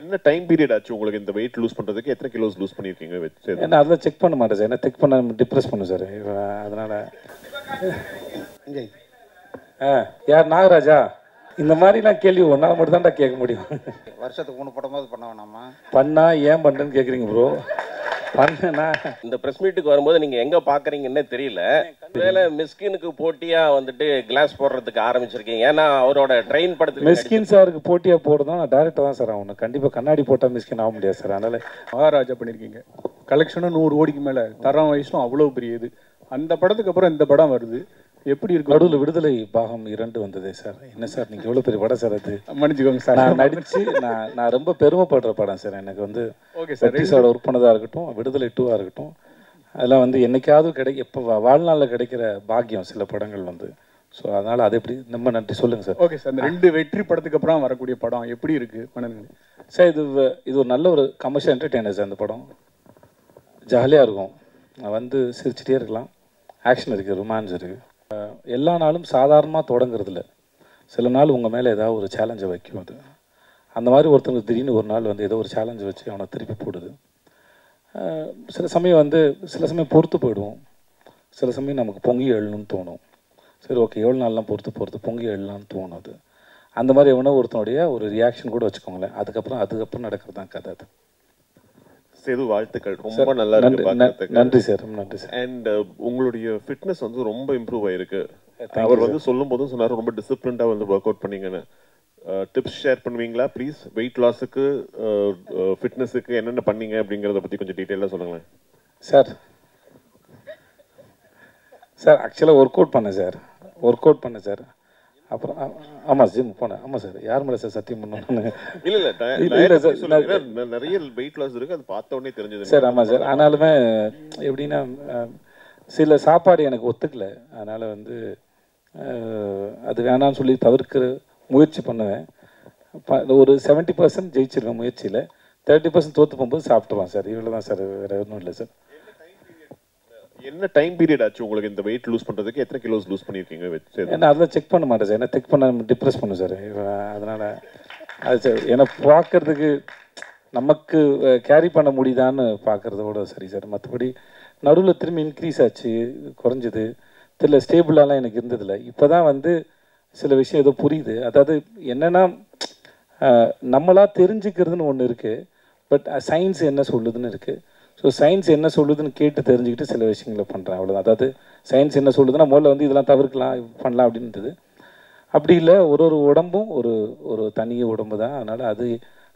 என்ன time period ஆச்சு உங்களுக்கு இந்த வெயிட் லூஸ் பண்ணுறதுக்கு? எத்தனை கிலோஸ் லூஸ் பண்ணியிருக்கீங்க? ஏன்னா அதெல்லாம் செக் பண்ண மாட்டேன் சார். என்ன செக் பண்ண டிப்ரெஸ் பண்ணும் சார். அதனால் யார் நாகராஜா? இந்த மாதிரிலாம் கேள்வி ஒன்றால் மட்டும் தான்டா கேட்க முடியும். வருஷத்துக்கு 3 படமாவது பண்ண வேணாமா? பண்ணால் ஏன் பண்ணுறேன்னு கேட்குறீங்க ப்ரோ. பண்ணேன்னா இந்த ப்ரெஸ் மீட்டுக்கு வரும்போது நீங்கள் எங்கே பார்க்குறீங்கன்னே தெரியல. வேலை மிஸ்கினுக்கு போட்டியாக வந்துட்டு கிளாஸ் போடுறதுக்கு ஆரம்பிச்சிருக்கீங்க. ஏன்னா அவரோட ட்ரெயின் படத்துக்கு மிஸ்கின் சாருக்கு போட்டியாக போடுறதும் நான் டேரக்டர் தான் சார் ஆகணும். கண்டிப்பாக கண்ணாடி போட்டால் மிஸ்கின் ஆக முடியாது சார். அதனால் மகாராஜா பண்ணியிருக்கீங்க. கலெக்ஷனும் 100 கோடிக்கு மேலே, தரம் வயசும் அவ்வளோ பெரிய இது. அந்த படத்துக்கு அப்புறம் இந்த படம் வருது, எப்படி இருக்கு? நடுவில் விடுதலை பாகம் 2 வந்ததே சார். என்ன சார் நீங்கள் எவ்வளோ பெரிய படம் சார் அது? மன்னிச்சுக்கோங்க சார். நான் நடித்து நான் ரொம்ப பெருமைப்படுற படம் சார். எனக்கு வந்து ஓகே சார், சாரோட ஒர்க் பண்ணதாக இருக்கட்டும், விடுதலை 2 இருக்கட்டும், அதெல்லாம் வந்து என்னைக்காவது இப்போ வாழ்நாளில் கிடைக்கிற பாக்கியம் சில படங்கள் வந்து. ஸோ அதனால் அது எப்படி ரொம்ப நன்றி. சொல்லுங்கள் சார். ஓகே சார், இந்த 2 வெற்றி படத்துக்கு அப்புறம் வரக்கூடிய படம் எப்படி இருக்கு மனநிலை? சார் இது ஒரு நல்ல ஒரு கமர்ஷியல் என்டர்டெய்னர் சார். அந்த படம் ஜாலியாக இருக்கும். வந்து சிரிச்சிட்டே இருக்கலாம். ஆக்ஷன் இருக்குது, ரொமான்ஸ் இருக்குது. எல்லா நாளும் சாதாரணமாக தொடங்குறதில்ல. சில நாள் உங்கள் மேலே ஏதாவது ஒரு சேலஞ்சை வைக்கும். அது அந்த மாதிரி ஒருத்தவங்க திடீர்னு ஒரு நாள் வந்து ஏதோ ஒரு சேலஞ்சை வச்சு அவனை திருப்பி போடுது. சில சமயம் பொறுத்து போயிடுவோம். சில சமயம் நமக்கு பொங்கி எழணும்னு தோணும். சரி ஓகே, எவ்வளோ நாள்லாம் பொறுத்து பொங்கி எழலாம்னு தோணும். அது அந்த மாதிரி எவனோ ஒருத்தனுடைய ஒரு ரியாக்ஷன் கூட வச்சுக்கோங்களேன். அதுக்கப்புறம் நடக்கிறது தான் கதை. அது சேது, வாழ்த்துக்கள். ரொம்ப நல்லா இருக்கு. நன்றி சார், நன்றி சார். அண்ட் உங்களுடைய ஃபிட்னஸ் வந்து ரொம்ப இம்ப்ரூவ் ஆயிருக்கு. அவர் வந்து சொல்லும் போதும் சொன்னார் ரொம்ப டிசிப்ளின்டா வந்து ஒர்க் அவுட் பண்ணீங்கன்னு. டிப்ஸ் ஷேர் பண்ணுவீங்களா ப்ளீஸ்? வெயிட் லாஸுக்கு, ஃபிட்னஸுக்கு என்னென்ன பண்ணீங்க அப்படிங்கிறத பற்றி கொஞ்சம் டீட்டெயிலாக சொல்லுங்களேன் சார். ஆக்சுவலாக ஒர்க் அவுட் பண்ணேன் சார். அப்புறம் ஆமாம் ஜிம் போனேன். ஆமாம் சார். யார் மேலே சார் சத்தியம் பண்ணணும்? இல்லை சார், நிறைய வெயிட் லாஸ் இருக்குது, அது பார்த்த உடனே தெரிஞ்சது சார். ஆமாம் சார். ஆனாலுமே எப்படின்னா சில சாப்பாடு எனக்கு ஒத்துக்கலை. அதனால் வந்து அது வேணான்னு சொல்லி தவிர்க்கிற முயற்சி பண்ணுவேன். ஒரு 70% ஜெயிச்சிருவேன் முயற்சியில். 30% தோற்று போகும்போது சாப்பிட்டுருவான் சார். இவ்வளோ தான் சார், வேறு ஒன்றும் இல்லை சார். என்ன டைம் பீரியட் ஆச்சு உங்களுக்கு இந்த வெயிட் லூஸ் பண்ணுறதுக்கு? எத்தனை கிலோஸ் லூஸ் பண்ணியிருக்கீங்க? ஏன்னா அதெல்லாம் செக் பண்ண மாட்டேன் சார். என்ன செக் பண்ண டிப்ரெஸ் பண்ணும் சார். அதனால் அது சார் ஏன்னா பார்க்குறதுக்கு நமக்கு கேரி பண்ண முடியுதான்னு பார்க்குறதோட சரி சார். மற்றபடி நடுவில் திரும்பி இன்க்ரீஸ் ஆச்சு, குறைஞ்சிது தெரியல, ஸ்டேபிளாலாம் எனக்கு இருந்ததில்லை. இப்போ தான் வந்து சில விஷயம் ஏதோ புரியுது. அதாவது என்னென்னா நம்மளாக தெரிஞ்சுக்கிறதுன்னு ஒன்று இருக்குது, பட் சயின்ஸ் என்ன சொல்லுதுன்னு இருக்குது. ஸோ சயின்ஸ் என்ன சொல்லுதுன்னு கேட்டு தெரிஞ்சுக்கிட்டு சில விஷயங்களை பண்ணுறேன், அவ்வளோதான். அதாவது சயின்ஸ் என்ன சொல்லுதுன்னா முதல்ல வந்து இதெல்லாம் தவிர்க்கலாம், பண்ணலாம் அப்படின்றது. அப்படி இல்லை, ஒரு உடம்பும் ஒரு தனி உடம்பு தான். அதனால்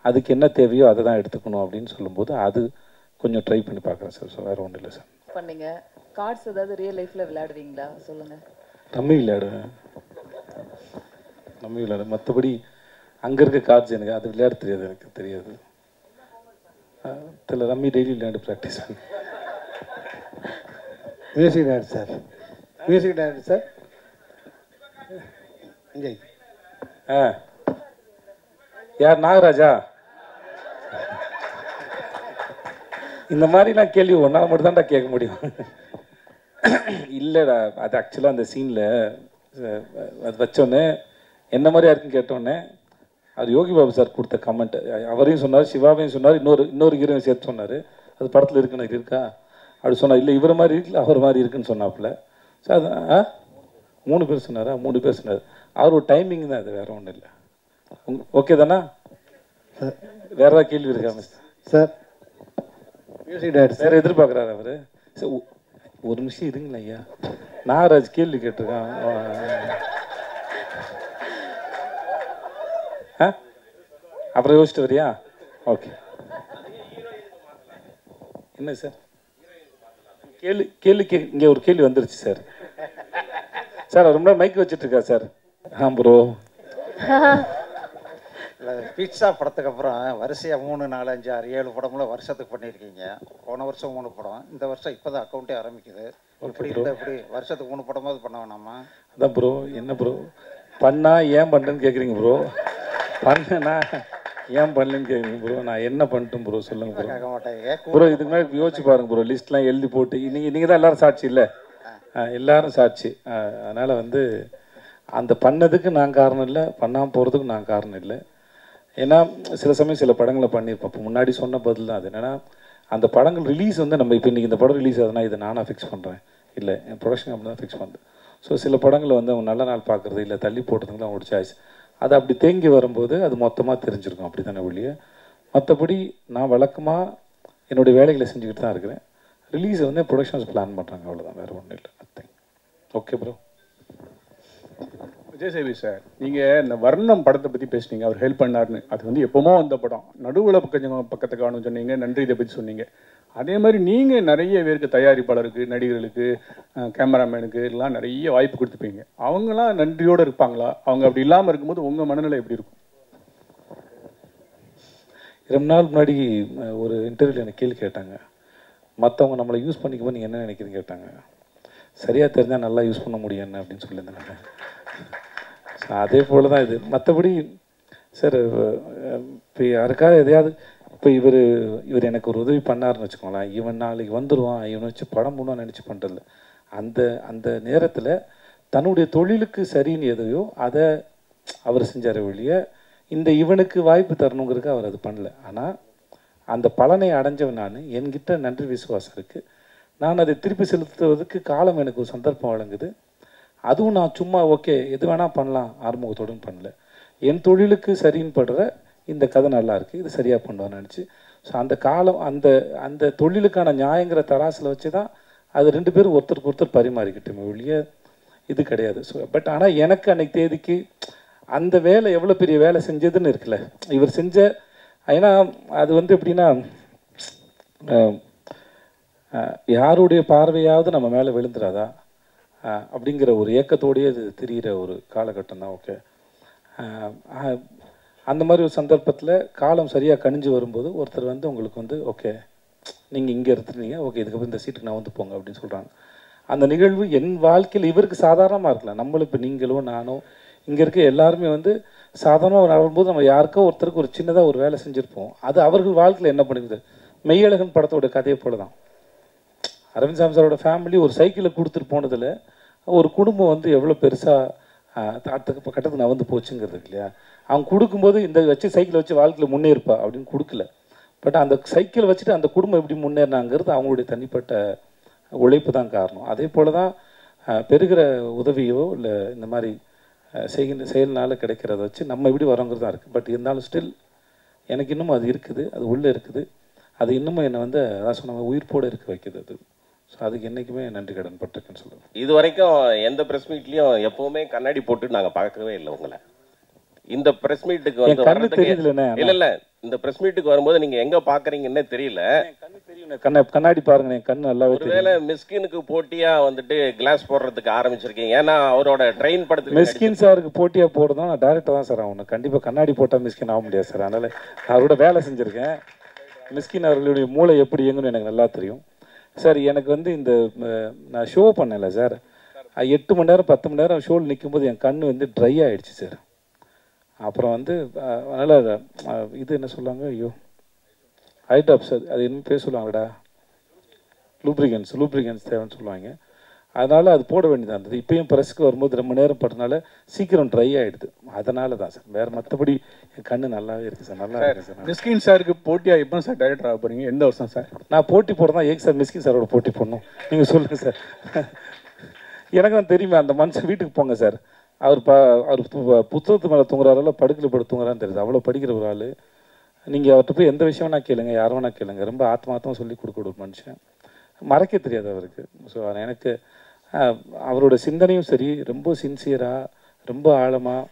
அதுக்கு என்ன தேவையோ அதை தான் எடுத்துக்கணும் அப்படின்னு சொல்லும்போது அது கொஞ்சம் ட்ரை பண்ணி பார்க்குறேன் சார். ஸோ வேறு ஒன்றும் இல்லை சார். பண்ணீங்க கார்ட்ஸ் ஏதாவது ரியல் லைஃப்பில் விளையாடுவீங்களா? சொல்லுங்கள். ரம்மி விளையாடுவேன். மற்றபடி அங்கே இருக்க கார்ட்ஸ் எனக்கு அது விளையாட தெரியாது. எனக்கு தெரியாது. தெரியல. ரம்மி டெய்லி விளையாண்டு ப்ராக்டிஸ் பண்ணி. Music director sir. யார் நாகராஜா? இந்த மாதிரிலாம் கேள்வி ஒன்றால் மட்டும் தான்டா கேட்க முடியும். இல்லைடா, அது ஆக்சுவலாக அந்த சீனில் அது வச்சோன்னே என்ன மாதிரியா இருக்குன்னு கேட்டோன்னே அது யோகி பாபு சார் கொடுத்த கமெண்ட். அவரையும் சொன்னார், சிவாவையும் சொன்னார், இன்னொரு ஹீரோவையும் சேர்த்து சொன்னார். அது படத்தில் இருக்குன்னு இருக்கா அப்படி சொன்னார். இல்லை இவர் மாதிரி இருக்குல்ல, அவர் மாதிரி இருக்குன்னு சொன்னாப்புல. ஸோ அது 3 பேர் சொன்னாரா? 3 பேர் சொன்னார். அவர் ஒரு டைமிங் தான், அது வேறு ஒன்றும் இல்லை. ஓகே தானா? வேறு ஏதாவது கேள்வி இருக்கா சார்? மியூசிக் டைரக்டர் சார் எதிர்பார்க்குறாரு அவர். சார் ஒரு நிமிஷம் இருங்களேன் ஐயா. நாகராஜ் கேள்வி கேட்டிருக்கான். அப்புறம் யோசிச்சுட்டு வரியா? ஓகே. என்ன சார் கேள்வி இங்கே ஒரு கேள்வி வந்துருச்சு சார். சார் ரொம்ப மைக் வச்சுட்டு இருக்கா சார்? ப்ரோ பீட்சா படத்துக்கு அப்புறம் வரிசையாக 3, 4, 5, 6, 7 படம்லாம் வருஷத்துக்கு பண்ணியிருக்கீங்க. போன வருஷம் 3 படம், இந்த வருஷம் இப்போ தான் அக்கௌண்ட்டே ஆரம்பிக்குது. இப்படி இருந்தால் எப்படி வருஷத்துக்கு 3 படமாவது பண்ண வேணாமா? அதான் ப்ரோ. என்ன ப்ரோ பண்ணால் ஏன் பண்ணுறேன்னு கேட்குறீங்க ப்ரோ? பண்ணேன்னா ஏன் பண்ணலன்னு கேட்குறீங்க ப்ரோ? நான் என்ன பண்ணிட்டேன் ப்ரோ சொல்லுங்கள் ப்ரோ. கேட்க மாட்டேங்க ப்ரோ. இதுக்கு மேலே யோசிச்சு பாருங்க ப்ரோ. லிஸ்ட்லாம் எழுதி போட்டு நீங்கள் தான் எல்லோரும் சாட்சி இல்லை? எல்லோரும் சாட்சி. அதனால் வந்து அந்த பண்ணதுக்கு நான் காரணம் இல்லை, பண்ணாமல் போகிறதுக்கு நான் காரணம் இல்லை. ஏன்னா சில சமயம் சில படங்களை பண்ணியிருப்போம். இப்போ முன்னாடி சொன்ன பதில் தான் அது. என்னென்னா அந்த படங்கள் ரிலீஸ் வந்து நம்ம இப்போ இன்றைக்கி இந்த படம் ரிலீஸ் ஆகுதுன்னா இதை நானாக ஃபிக்ஸ் பண்ணுறேன், இல்லை என் ப்ரொடக்ஷன் கம்பெனி தான் ஃபிக்ஸ் பண்ணுது. ஸோ சில படங்களை வந்து அவங்க நல்ல நாள் பார்க்குறது இல்லை தள்ளி போட்டதுங்களும் அவங்களோட சாய்ஸ். அது அப்படி தேங்கி வரும்போது அது மொத்தமாக தெரிஞ்சிருக்கும், அப்படி தானே ஒழிய. மற்றபடி நான் வழக்கமாக என்னுடைய வேலைகளை செஞ்சுக்கிட்டு தான் இருக்கிறேன். ரிலீஸை வந்து ப்ரொடக்ஷன்ஸ் பிளான் பண்ணுறாங்க, அவ்வளோதான், வேறு ஒன்றும் இல்லை. நத்திங். Okay bro. விஜய் சேவி சார், நீங்கள் இந்த வர்ணம் படத்தை பற்றி பேசுனீங்க, அவர் ஹெல்ப் பண்ணார்னு. அது வந்து எப்போமோ அந்த படம் நடுவில் கொஞ்சம் பக்கத்தை காணும் சொன்னீங்க, நன்றி இதை பற்றி சொன்னீங்க. அதே மாதிரி நீங்கள் நிறைய பேருக்கு தயாரிப்பாளருக்கு, நடிகர்களுக்கு, கேமராமேனுக்கு எல்லாம் நிறைய வாய்ப்பு கொடுத்துப்பீங்க. அவங்களாம் நன்றியோடு இருப்பாங்களா? அவங்க அப்படி இல்லாமல் இருக்கும்போது உங்கள் மனநிலை எப்படி இருக்கும்? ரொம்ப நாள் முன்னாடி ஒரு இன்டர்வியூவில் எனக்கு கேள்வி கேட்டாங்க, மற்றவங்க நம்மளை யூஸ் பண்ணிக்கும்போது நீங்கள் என்ன நினைக்கிறீங்க கேட்டாங்க. சரியாக தெரிஞ்சால் நல்லா யூஸ் பண்ண முடியும் என்ன அப்படின்னு சொல்லியிருந்தேன். ஸோ அதே போல் தான் இது. மற்றபடி சார் இப்போ யாருக்காவது எதையாவது இப்போ இவர் எனக்கு ஒரு உதவி பண்ணாருன்னு வச்சுக்கோங்களேன், இவன் நாளைக்கு வந்துடுவான், இவனை வச்சு படம் பண்ணுவான்னு நினச்சி பண்ணுறதில்ல. அந்த நேரத்தில் தன்னுடைய தொழிலுக்கு சரின்னு எதையோ அதை அவர் செஞ்சார் ஒழிய இவனுக்கு வாய்ப்பு தரணுங்கிறதுக்கு அவர் அது பண்ணல. ஆனால் அந்த பலனை அடைஞ்சவன் நான், என்கிட்ட நன்றி விசுவாசம் இருக்குது. நான் அதை திருப்பி செலுத்துவதற்கு காலம் எனக்கு ஒரு சந்தர்ப்பம் வழங்குது. அதுவும் நான் சும்மா ஓகே எது வேணால் பண்ணலாம் ஆறுமுகத்தோடுன்னு பண்ணல. என் தொழிலுக்கு சரின்னு படுற இந்த கதை நல்லா இருக்குது, இது சரியாக பண்ணுவான்னு நினச்சி. ஸோ அந்த காலம் அந்த தொழிலுக்கான நியாயங்கிற தராசில் வச்சு தான் அது ரெண்டு பேரும் ஒருத்தருக்கு ஒருத்தர் பரிமாறிக்கிட்டோமே ஒழிய இது கிடையாது. ஸோ பட் ஆனால் எனக்கு அன்னைக்கு தேதிக்கு அந்த வேலை எவ்வளோ பெரிய வேலை செஞ்சதுன்னு இருக்குல்ல இவர் செஞ்ச. ஏன்னா அது வந்து எப்படின்னா யாருடைய பார்வையாவது நம்ம மேலே விழுந்துடாதா அப்படிங்கிற ஒரு ஏக்கத்தோடையே அது தெரிகிற ஒரு காலகட்டம் தான். ஓகே, அந்த மாதிரி ஒரு சந்தர்ப்பத்தில் காலம் சரியாக கணிஞ்சு வரும்போது ஒருத்தர் வந்து உங்களுக்கு வந்து ஓகே நீங்கள் இங்கே இருந்துட்டீங்க, ஓகே இதுக்கப்புறம் இந்த சீட்டுக்கு நான் வந்து போங்க அப்படின்னு சொல்கிறாங்க. அந்த நிகழ்வு என் வாழ்க்கையில் இவருக்கு சாதாரணமாக இருக்கலாம். நம்மளும் இப்போ நீங்களோ நானோ இங்கே இருக்க எல்லாருமே வந்து சாதாரணமாக வரும்போது நம்ம யாருக்கோ ஒருத்தருக்கு ஒரு சின்னதாக ஒரு வேலை செஞ்சுருப்போம். அது அவர்கள் வாழ்க்கையில் என்ன பண்ணுது. மெய்யழகன் படத்தோட கதையை போல தான். அரவிந்த் சாமி சாரோட ஃபேமிலி ஒரு சைக்கிளை கொடுத்துட்டு போனதில் ஒரு குடும்பம் வந்து எவ்வளோ பெருசாக அடுத்த கட்டத்துக்கு நான் வந்து போச்சுங்கிறது இல்லையா. அவங்க கொடுக்கும்போது இந்த வச்சு சைக்கிளை வச்சு வாழ்க்கையில் முன்னேறுப்பா அப்படின்னு கொடுக்கல. பட் அந்த சைக்கிளை வச்சுட்டு அந்த குடும்பம் எப்படி முன்னேறினாங்கிறது அவங்களுடைய தனிப்பட்ட உழைப்பு தான் காரணம். அதே போல் தான் பெறுகிற உதவியோ இல்லை இந்த மாதிரி செயல்னால கிடைக்கிறத வச்சு நம்ம எப்படி வரோங்கிறது தான் இருக்குது. பட் இருந்தாலும் ஸ்டில் எனக்கு இன்னமும் அது இருக்குது, அது உள்ளே இருக்குது. அது இன்னமும் என்னை வந்து அதான் சொன்ன உயிர்ப்போடு இருக்க வைக்குது அது. ஸோ அதுக்கு என்றைக்குமே நன்றி கடன் பட்டிருக்குன்னு சொல்லுவேன். இது வரைக்கும் எந்த ப்ரெஸ் மீட்லேயும் எப்போவுமே கண்ணாடி போட்டு நாங்கள் பார்க்கவே இல்லை உங்களை. இந்த ப்ரெஸ் மீட்டுக்கு வந்து இல்லை இந்த ப்ரெஸ் மீட்டுக்கு வரும்போது நீங்கள் எங்கே பார்க்குறீங்கன்னே தெரியல. கண்ணு தெரியும், கண்ணாடி பாருங்க, என் கண்ணு நல்லாவே. ஒருவேளை மிஸ்கினுக்கு போட்டியாக வந்துட்டு கிளாஸ் போடுறதுக்கு ஆரம்பிச்சிருக்கீங்க. ஏன்னா அவரோட ட்ரெயின் படத்துக்கு மிஸ்கின் சாருக்கு போட்டியாக போடுறதும் நான் டேரக்டர் தான் சார் ஆகணும். கண்டிப்பாக கண்ணாடி போட்டால் மிஸ்கின் ஆக முடியாது சார். அதனால் அவரோட வேலை செஞ்சுருக்கேன். மிஸ்கின் அவர்களுடைய மூளை எப்படி இயங்குன்னு எனக்கு நல்லா தெரியும் சார். எனக்கு வந்து இந்த நான் ஷோ பண்ணல சார், 8 மணி நேரம் 10 மணி நேரம் ஷோவில் நிற்கும்போது என் கண் வந்து ட்ரை ஆகிடுச்சு சார். அப்புறம் வந்து அதனால் இது என்ன சொல்லுவாங்க, ஐயோ ஹைட்ராப்ஸ், அது இன்னும் பேர் சொல்லுவாங்கடா, லூப்ரிகன்ஸ் தேவைன்னு சொல்லுவாங்க. அதனால் அது போட வேண்டியதாக இருந்தது. இப்போயும் ப்ரெஸ்க்கு வரும்போது ரொம்ப நேரம் படுறதுனால சீக்கிரம் ட்ரை ஆகிடுது. அதனால தான் சார், வேறு மற்றபடி என் கண்ணு நல்லாவே இருக்குது சார். நல்லா இருக்குது சார். மிஸ்கின் சாருக்கு போட்டியாக எப்போ சார் டைரக்டர் ஆக போகிறீங்க? எந்த வருஷம் சார்? நான் போட்டி போடுறதா ஏங்க சார் மிஸ்கின் சாரோட போட்டி போடணும்? நீங்கள் சொல்லுங்கள் சார். எனக்கு தான் தெரியுமே, அந்த மனுஷன் வீட்டுக்கு போங்க சார். அவர் புத்தகத்து மேலே தூங்குறாரோ படுக்கையில் படுத்து தூங்குறான்னு தெரியுது. அவ்வளோ படிக்கிற ஒரு ஆள். நீங்கள் அவர்கிட்ட போய் எந்த விஷயம் வேணா கேளுங்க, யார் வேணா கேளுங்க. ரொம்ப ஆத்மார்த்தமாக சொல்லி கொடுக்க ஒரு மனுஷன், மறக்க தெரியாது அவருக்கு. ஸோ எனக்கு அவரோட சிந்தனையும் சரி, ரொம்ப சின்சியராக, ரொம்ப ஆழமாக,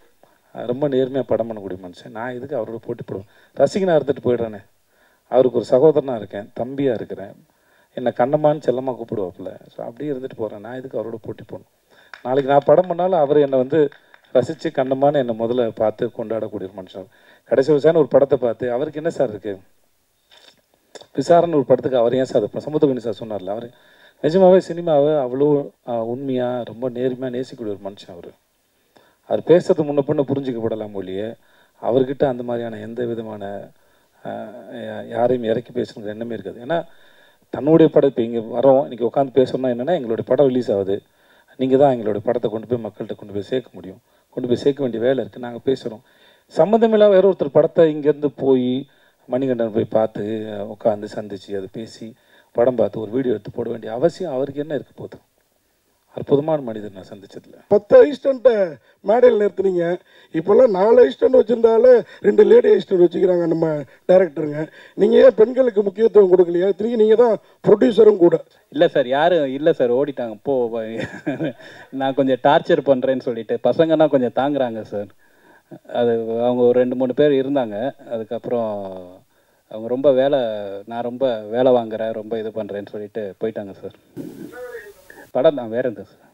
ரொம்ப நேர்மையாக படம் பண்ணக்கூடிய மனுஷன். நான் இதுக்கு அவரோட போட்டி போடுவேன். ரசிகனாக இருந்துட்டு போயிடுறேனே, அவருக்கு ஒரு சகோதரனாக இருக்கேன், தம்பியாக இருக்கிறேன், என்னை கண்ணம்மான்னு செல்லமாக கூப்பிடுவாப்பில்ல. ஸோ அப்படியே இருந்துட்டு போகிறேன். நான் இதுக்கு அவரோட போட்டி போடணும். நாளைக்கு நான் படம் பண்ணாலும் அவர் என்னை வந்து ரசித்து கண்ணம்மான்னு என்னை முதல்ல பார்த்து கொண்டாடக்கூடிய ஒரு மனுஷன். கடைசி விசாரணை ஒரு படத்தை பார்த்து அவருக்கு என்ன சார் இருக்குது, விசாரணை ஒரு படத்துக்கு அவர் ஏன் சார் சமுத்திரகனி சார் சொன்னார்ல, அவர் நிஜமாகவே சினிமாவை அவ்வளோ உண்மையாக ரொம்ப நேர்மையாக நேசிக்கூடிய ஒரு மனுஷன். அவர் பேசுறது முன்ன பின்ன புரிஞ்சிக்கப்படலாம் மொழியே. அவர்கிட்ட அந்த மாதிரியான எந்த விதமான யாரையும் இறக்கி பேசணுங்கிற எண்ணமே இருக்காது. ஏன்னா தன்னுடைய படம் இப்போ இங்கே வரோம், இன்றைக்கி உட்காந்து பேசணும்னா என்னென்னா எங்களுடைய படம் ரிலீஸ் ஆகுது, நீங்கள் தான் எங்களுடைய படத்தை கொண்டு போய் மக்கள்கிட்ட கொண்டு போய் சேர்க்க முடியும், கொண்டு போய் சேர்க்க வேண்டிய வேலை இருக்குது. நாங்கள் பேசுகிறோம். சம்மந்தமில்லாத வேற ஒருத்தர் படத்தை இங்கேருந்து போய் மணிகண்டன் போய் பார்த்து உட்காந்து சந்திச்சு அதை பேசி படம் பார்த்து ஒரு வீடியோ எடுத்து போட வேண்டிய அவசியம் அவருக்கு என்ன இருக்க போகுது? அற்புதமான மனிதர் நான் சந்திச்சதில்ல. 10 அசிஸ்டண்ட்டை மேடையில் நிறுத்துனீங்க. இப்போல்லாம் 4 அசிஸ்டன்ட் வச்சுருந்தாலே 2 லேடி அசிஸ்டன்ட் வச்சுக்கிறாங்க நம்ம டைரக்டருங்க. நீங்கள் ஏன் பெண்களுக்கு முக்கியத்துவம் கொடுக்கலையா? திரும்பி நீங்கள் தான் ப்ரொடியூசரும் கூட. இல்லை சார், யாரும் இல்லை சார், ஓடிட்டாங்க. நான் கொஞ்சம் டார்ச்சர் பண்ணுறேன்னு சொல்லிட்டு பசங்கன்னா கொஞ்சம் தாங்குறாங்க சார். அது அவங்க ஒரு 2-3 பேர் இருந்தாங்க. அதுக்கப்புறம் அவங்க ரொம்ப நான் ரொம்ப வேலை வாங்குறேன், ரொம்ப இது பண்ணுறேன்னு சொல்லிட்டு போயிட்டாங்க சார். படம் தான் வேற எந்த சார்.